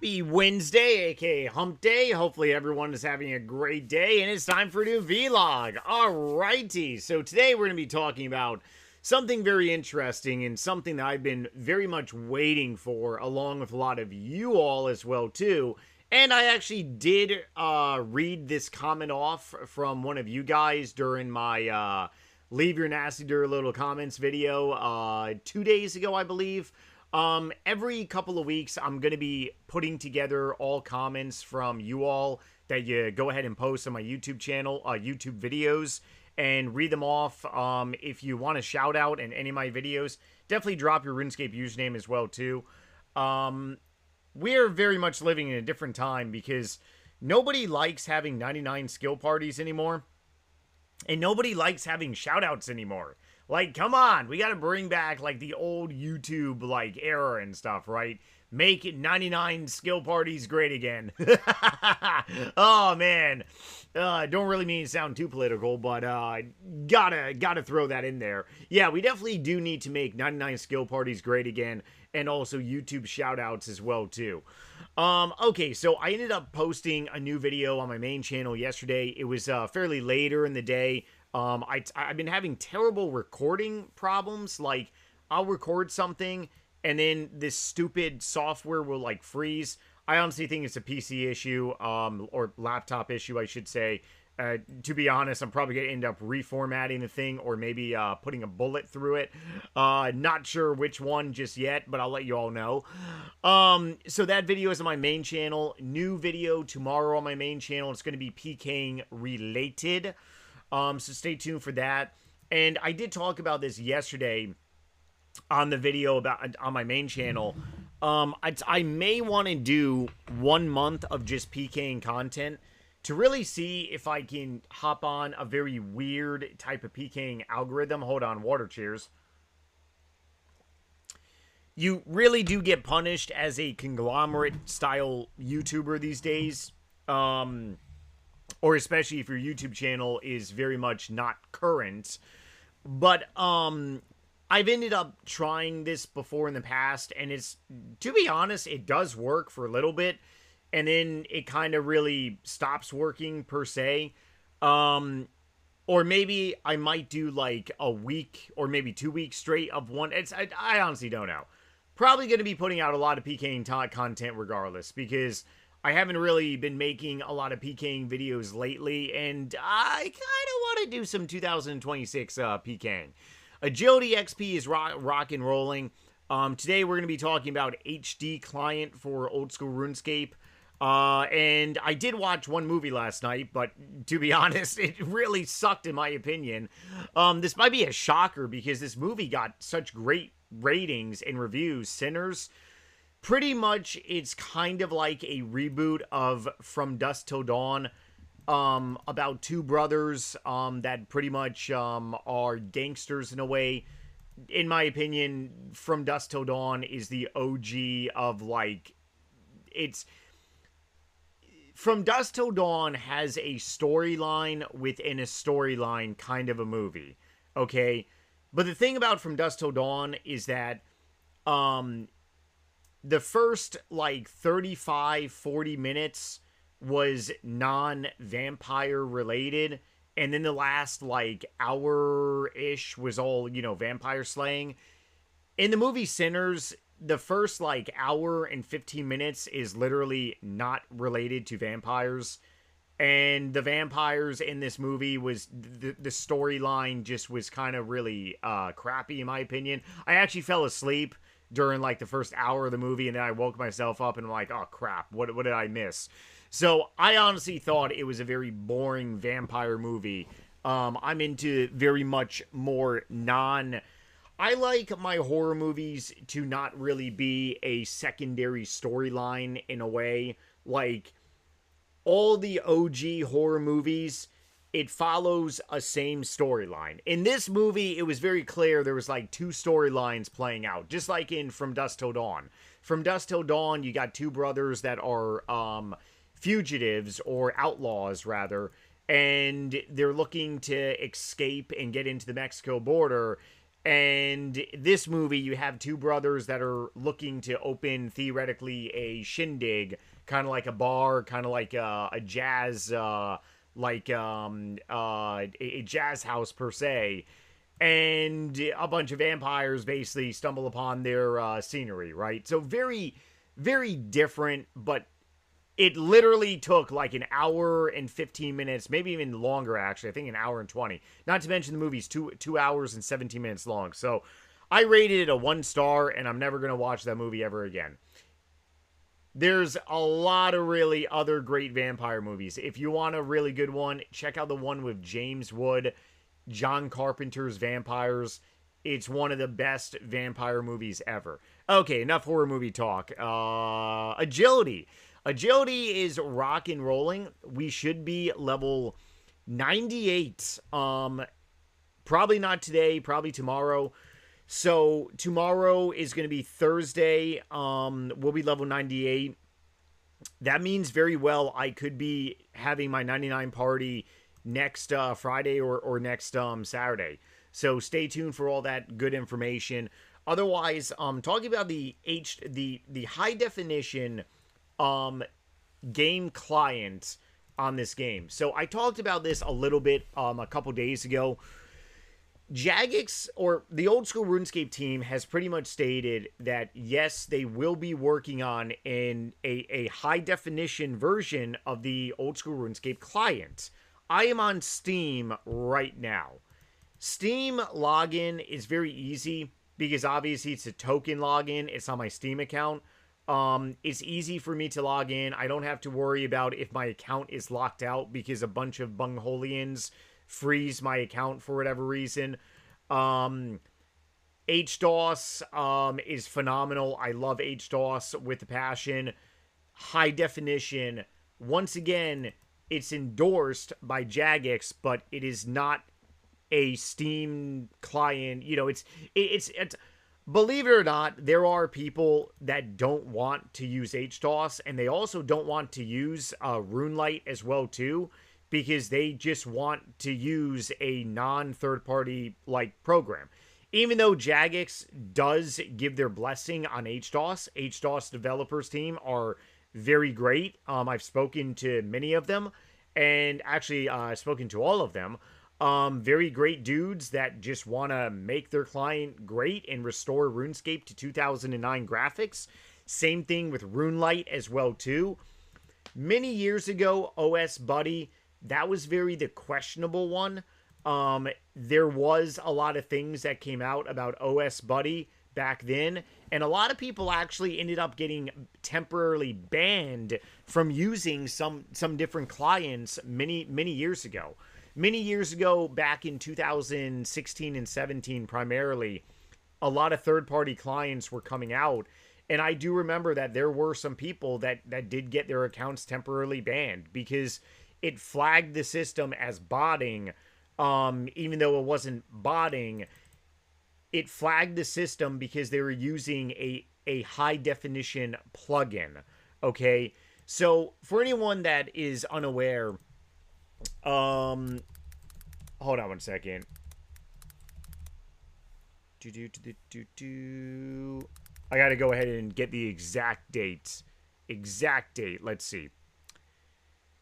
Happy Wednesday, aka Hump Day. Hopefully everyone is having a great day, and it's time for a new vlog. Alrighty, so today we're going to be talking about something very interesting and something that I've been very much waiting for, along with a lot of you all as well too. And I actually did read this comment off from one of you guys during my Leave Your Nasty Dirty Little Comments video 2 days ago, I believe. Every couple of weeks, I'm going to be putting together all comments from you all that you go ahead and post on my YouTube channel, YouTube videos, and read them off. If you want a shout out in any of my videos, definitely drop your RuneScape username as well, too. We're very much living in a different time because nobody likes having 99 skill parties anymore. And nobody likes having shout outs anymore. Like, come on, we gotta bring back, like, the old YouTube, like, era and stuff, right? Make it 99 skill parties great again. Oh, man. Don't really mean to sound too political, but, gotta throw that in there. Yeah, we definitely do need to make 99 skill parties great again, and also YouTube shoutouts as well, too. Okay, so I ended up posting a new video on my main channel yesterday. It was, fairly later in the day. I've been having terrible recording problems. Like, I'll record something, and then this stupid software will, like, freeze. I honestly think it's a PC issue, or laptop issue, I should say. To be honest, I'm probably going to end up reformatting the thing, or maybe putting a bullet through it. Not sure which one just yet, but I'll let you all know. So that video is on my main channel. New video tomorrow on my main channel. It's going to be pking related. So stay tuned for that. And I did talk about this yesterday on the video on my main channel. I may want to do 1 month of just pking content to really see if I can hop on a very weird type of pking algorithm. Hold on, water cheers. You really do get punished as a conglomerate style YouTuber these days. Or especially if your YouTube channel is very much not current. But, I've ended up trying this before in the past, and it's, to be honest, it does work for a little bit, and then it kind of really stops working, per se. Or maybe I might do, like, a week, or maybe 2 weeks straight of one. I honestly don't know. Probably going to be putting out a lot of PKing content regardless, because I haven't really been making a lot of PKing videos lately, and I kind of want to do some 2026 PKing. Agility XP is rock and rolling. Today we're going to be talking about HD client for old school RuneScape. And I did watch one movie last night, but to be honest, it really sucked in my opinion. This might be a shocker because this movie got such great ratings and reviews. Sinners. Pretty much, it's kind of like a reboot of From Dusk Till Dawn, about two brothers that pretty much are gangsters in a way. In my opinion, From Dusk Till Dawn is the OG of, like, it's... From Dusk Till Dawn has a storyline within a storyline kind of a movie, okay? But the thing about From Dusk Till Dawn is that, the first, like, 35, 40 minutes was non-vampire related. And then the last, like, hour-ish was all, you know, vampire slaying. In the movie Sinners, the first, like, hour and 15 minutes is literally not related to vampires. And the vampires in this movie was, the storyline just was kind of really crappy, in my opinion. I actually fell asleep during, like, the first hour of the movie, and then I woke myself up and I'm like, oh crap, what did I miss? So I honestly thought it was a very boring vampire movie. I'm into very much more I like my horror movies to not really be a secondary storyline in a way. Like, all the OG horror movies, it follows a same storyline. In this movie, it was very clear there was, like, two storylines playing out, just like in From Dusk Till Dawn. From Dusk Till Dawn, you got two brothers that are fugitives, or outlaws, rather, and they're looking to escape and get into the Mexico border, And this movie, you have two brothers that are looking to open theoretically a shindig, kind of like a bar, kind of like a jazz, a jazz house per se. And a bunch of vampires basically stumble upon their scenery, right? So very, very different, but it literally took like an hour and 15 minutes, maybe even longer, actually. I think an hour and 20. Not to mention the movie's 2 hours and 17 minutes long. So I rated it a 1 star, and I'm never going to watch that movie ever again. There's a lot of really other great vampire movies. If you want a really good one, check out the one with James Wood, John Carpenter's Vampires. It's one of the best vampire movies ever. Okay, enough horror movie talk. Agility. Agility is rock and rolling. We should be level 98. Probably not today, probably tomorrow. So tomorrow is going to be Thursday. We'll be level 98. That means very well I could be having my 99 party next Friday or next Saturday. So stay tuned for all that good information. Otherwise, talking about the high definition game client on this game. So I talked about this a little bit a couple days ago. Jagex, or the old school RuneScape team, has pretty much stated that yes, they will be working on a high definition version of the old school RuneScape client. I am on Steam right now. Steam login is very easy because obviously it's a token login. It's on my Steam account. It's easy for me to log in. I don't have to worry about if my account is locked out because a bunch of Bungholians freeze my account for whatever reason. HDOS is phenomenal. I love HDOS with a passion. High definition. Once again, it's endorsed by Jagex, but it is not a Steam client. You know, it's believe it or not, there are people that don't want to use HDOS, and they also don't want to use RuneLite as well too, because they just want to use a non-third-party like program. Even though Jagex does give their blessing on HDOS, HDOS developers team are very great. I've spoken to many of them, and actually I've spoken to all of them. Very great dudes that just want to make their client great and restore RuneScape to 2009 graphics. Same thing with RuneLite as well too. Many years ago, OS Buddy, that was the questionable one. There was a lot of things that came out about OS Buddy back then, and a lot of people actually ended up getting temporarily banned from using some different clients many years ago. Many years ago, back in 2016 and 17 primarily, a lot of third-party clients were coming out, and I do remember that there were some people that did get their accounts temporarily banned because it flagged the system as botting. Even though it wasn't botting, it flagged the system because they were using a high-definition plugin, okay? So, for anyone that is unaware, hold on one second. I gotta go ahead and get the exact date. Let's see.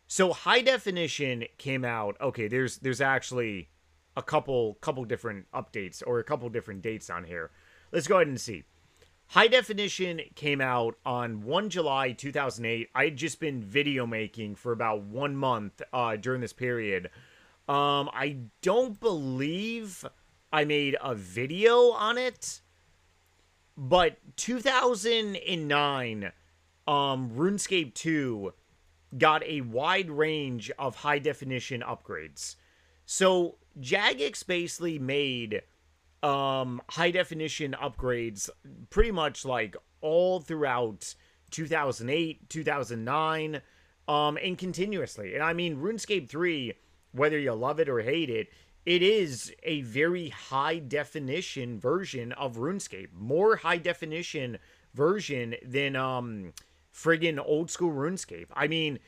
So high definition came out. Okay, there's actually a couple different updates or a couple different dates on here. Let's go ahead and see. High definition came out on 1 July 2008. I had just been video making for about 1 month during this period. I don't believe I made a video on it, but 2009, RuneScape 2 got a wide range of high definition upgrades. So Jagex basically made high definition upgrades pretty much like all throughout 2008, 2009, and continuously. And I mean, RuneScape 3, whether you love it or hate it, it is a very high definition version of RuneScape. More high definition version than friggin' old school RuneScape. I mean,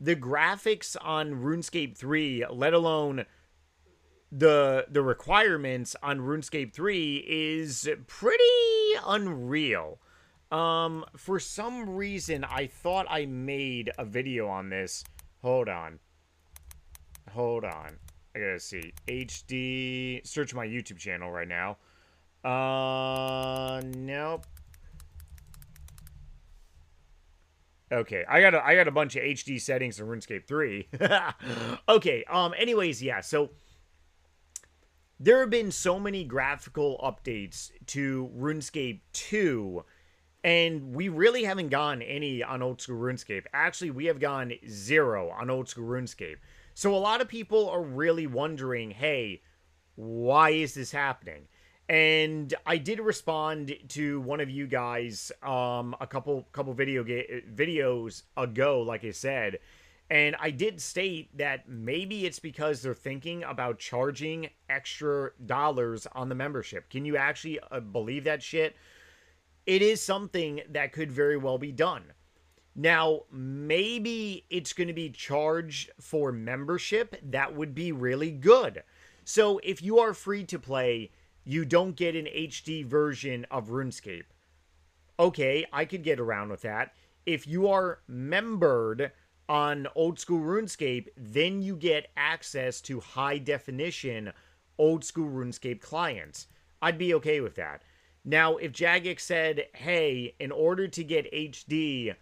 the graphics on RuneScape 3, let alone the requirements on RuneScape 3 is pretty unreal. For some reason, I thought I made a video on this. Hold on. Hold on. I gotta see. HD. Search my YouTube channel right now. Nope. Okay, I got a bunch of HD settings in RuneScape 3. Okay, anyways, yeah, so there have been so many graphical updates to RuneScape 2, and we really haven't gotten any on old school RuneScape. Actually, we have gone 0 on old school RuneScape. So a lot of people are really wondering, hey, why is this happening? And I did respond to one of you guys a couple videos ago, like I said, and I did state that maybe it's because they're thinking about charging extra dollars on the membership. Can you actually believe that shit? It is something that could very well be done. Now, maybe it's going to be charged for membership. That would be really good. So if you are free to play, you don't get an HD version of RuneScape. Okay, I could get around with that. If you are membered on old school RuneScape, then you get access to high definition old school RuneScape clients. I'd be okay with that. Now, if Jagex said, hey, in order to get HD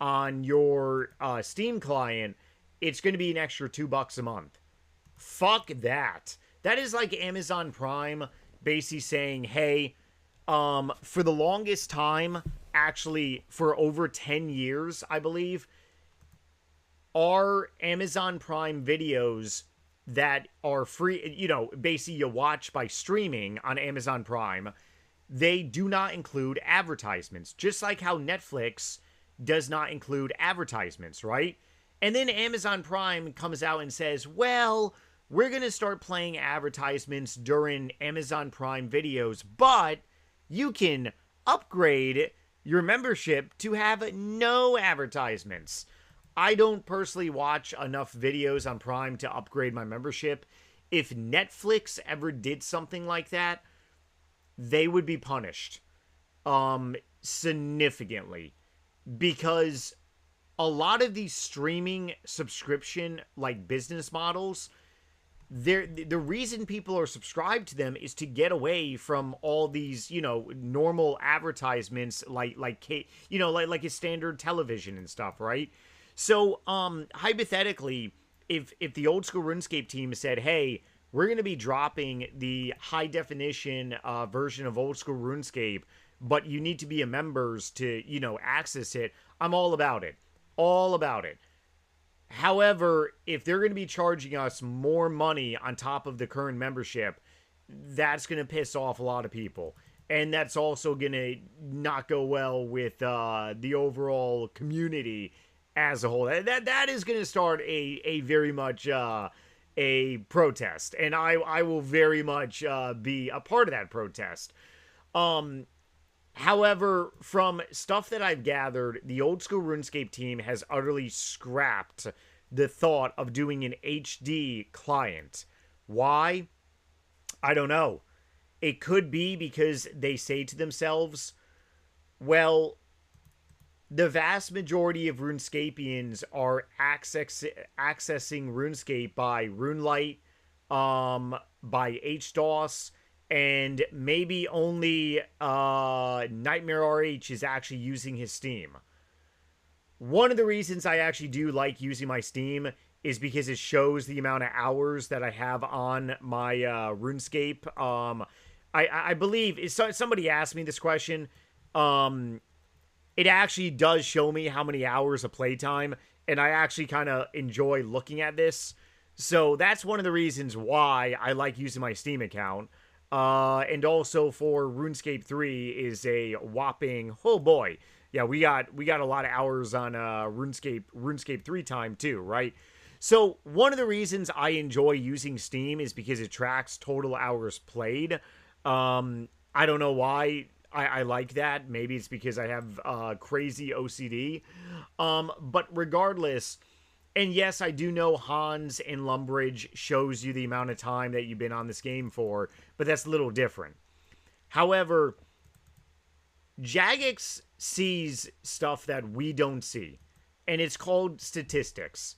on your Steam client, it's going to be an extra $2 a month. Fuck that. That is like Amazon Prime basically saying, hey, for the longest time, actually for over 10 years, I believe, our Amazon Prime videos that are free, you know, basically you watch by streaming on Amazon Prime, they do not include advertisements, just like how Netflix does not include advertisements, right? And then Amazon Prime comes out and says, well, we're going to start playing advertisements during Amazon Prime videos, but you can upgrade your membership to have no advertisements. I don't personally watch enough videos on Prime to upgrade my membership. If Netflix ever did something like that, they would be punished significantly, because a lot of these streaming subscription like business models, the reason people are subscribed to them is to get away from all these, you know, normal advertisements like a standard television and stuff, right? So hypothetically, if the old school RuneScape team said, hey, we're going to be dropping the high definition version of old school RuneScape, but you need to be a members to, you know, access it, I'm all about it. All about it. However, if they're going to be charging us more money on top of the current membership, that's going to piss off a lot of people. And that's also going to not go well with the overall community as a whole. That is going to start a very much a protest. And I will very much be a part of that protest. However, from stuff that I've gathered, the old school RuneScape team has utterly scrapped the thought of doing an HD client. Why? I don't know. It could be because they say to themselves, well, the vast majority of RuneScapians are accessing RuneScape by RuneLite, by HDOS, and maybe only Nightmare RH is actually using his Steam. One of the reasons I actually do like using my Steam is because it shows the amount of hours that I have on my RuneScape. I believe, somebody asked me this question. It actually does show me how many hours of playtime, and I actually kind of enjoy looking at this. So that's one of the reasons why I like using my Steam account. And also for RuneScape 3 is a whopping, oh boy. Yeah, we got a lot of hours on RuneScape 3 time too, right? So one of the reasons I enjoy using Steam is because it tracks total hours played. I don't know why I like that. Maybe it's because I have crazy OCD. But regardless, And yes, I do know Hans and Lumbridge shows you the amount of time that you've been on this game for, but that's a little different. However, Jagex sees stuff that we don't see, and it's called statistics.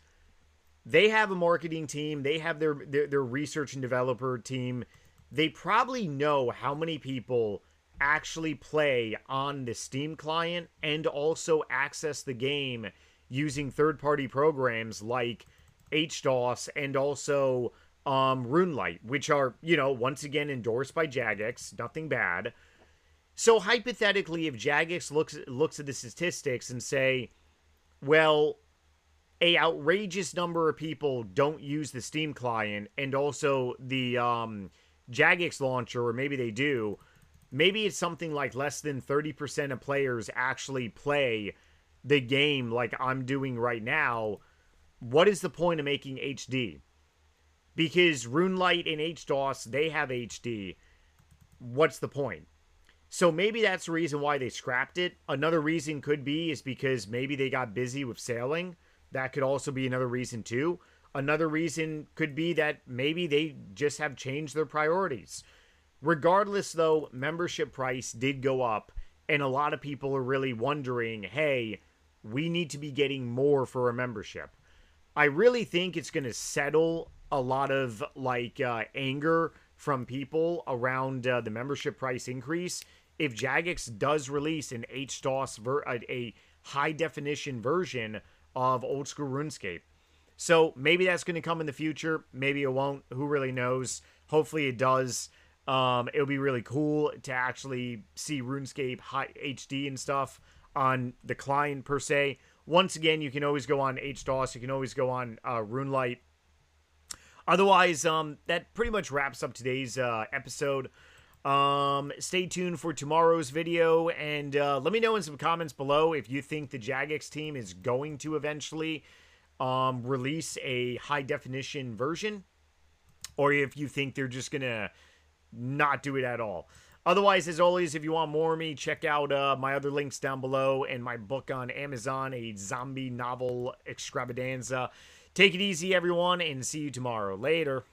They have a marketing team, they have their research and developer team. They probably know how many people actually play on the Steam client and also access the game using third-party programs like HDOS and also RuneLite, which are, once again endorsed by Jagex. Nothing bad. So hypothetically, if Jagex looks at the statistics and say, well, a outrageous number of people don't use the Steam client and also the Jagex launcher, or maybe they do, maybe it's something like less than 30% of players actually play the game like I'm doing right now. What is the point of making HD? Because RuneLite and HDOS, they have HD. What's the point? So maybe that's the reason why they scrapped it. Another reason could be is because maybe they got busy with sailing. That could also be another reason too. Another reason could be that maybe they just have changed their priorities. Regardless, though, membership price did go up, and a lot of people are really wondering, hey, we need to be getting more for a membership. I really think it's going to settle a lot of anger from people around the membership price increase if Jagex does release an HDOS a high definition version of old school RuneScape. So maybe that's going to come in the future. Maybe it won't. Who really knows? Hopefully it does. It'll be really cool to actually see RuneScape high HD and stuff on the client per se. Once again, you can always go on HDOS. You can always go on RuneLite. Otherwise, that pretty much wraps up today's episode. Stay tuned for tomorrow's video, and let me know in some comments below if you think the Jagex team is going to eventually release a high-definition version, or if you think they're just going to not do it at all. Otherwise, as always, if you want more of me, check out my other links down below and my book on Amazon, a zombie novel extravaganza. Take it easy, everyone, and see you tomorrow. Later.